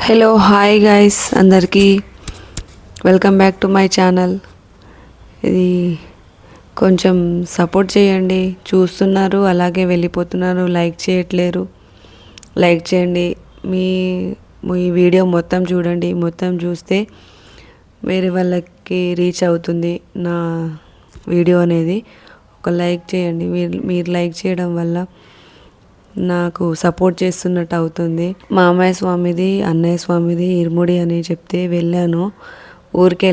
Hello hi guys అందరికీ welcome back to my channel. ఇది కొంచెం సపోర్ట్ చేయండి. చూస్తున్నారు అలాగే వెళ్ళిపోతున్నారు, లైక్ చేయట్లేరు. లైక్ చేయండి. మీ మీ వీడియో మొత్తం చూడండి. మొత్తం చూస్తే వేరే వాళ్ళకి రీచ్ అవుతుంది నా వీడియో అనేది. ఒక లైక్ చేయండి. మీరు లైక్ చేయడం వల్ల నాకు సపోర్ట్ చేస్తున్నట్టు అవుతుంది. మామయ్య స్వామిది, అన్నయ్య స్వామిది ఇరుముడి అని చెప్తే వెళ్ళాను. ఊరికే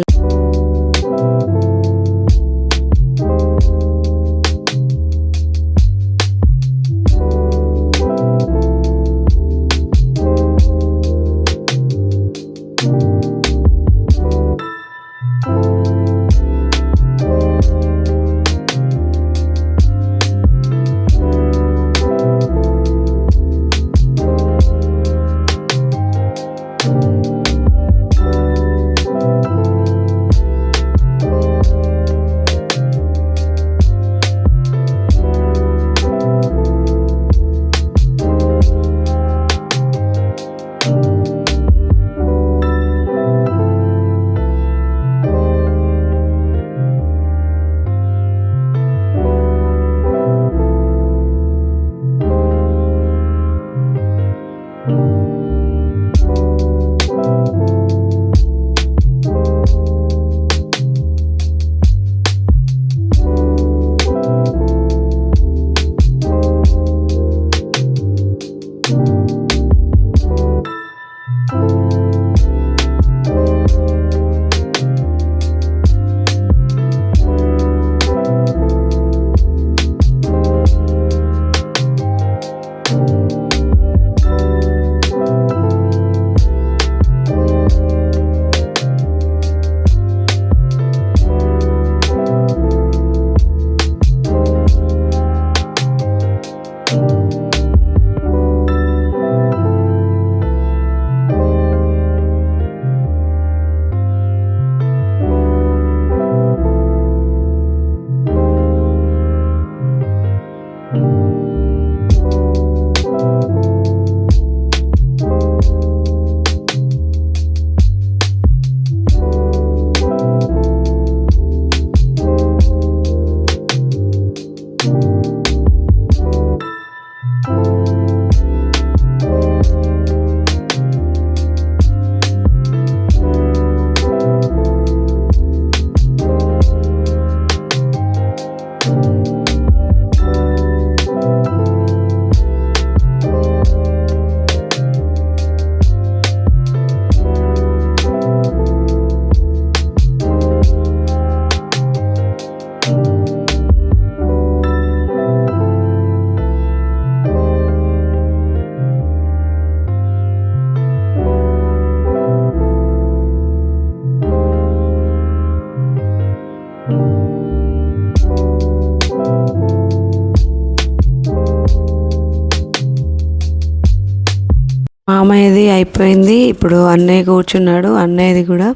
మామయ్యది అయిపోయింది. ఇప్పుడు అన్నయ్య కూర్చున్నాడు. అన్నయ్యది కూడా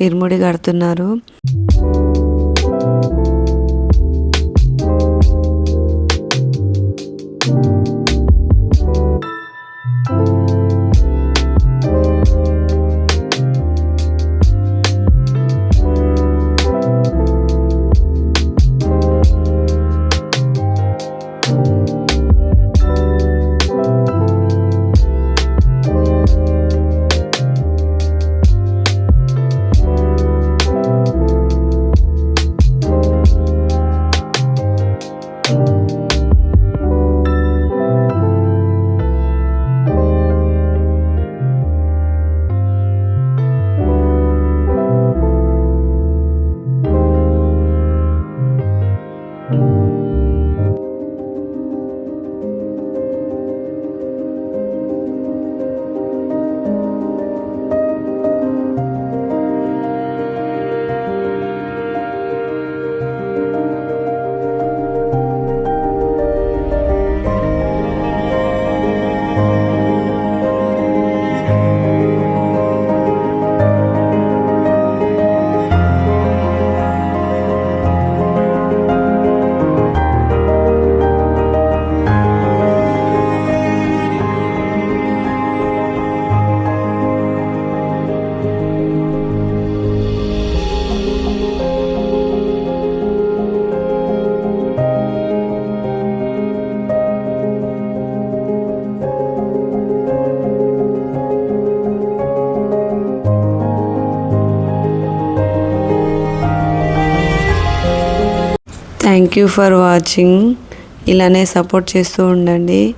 ఇరుముడి కడుతున్నారు. Thank you for watching. ఇలానే సపోర్ట్ చేస్తూ ఉండండి.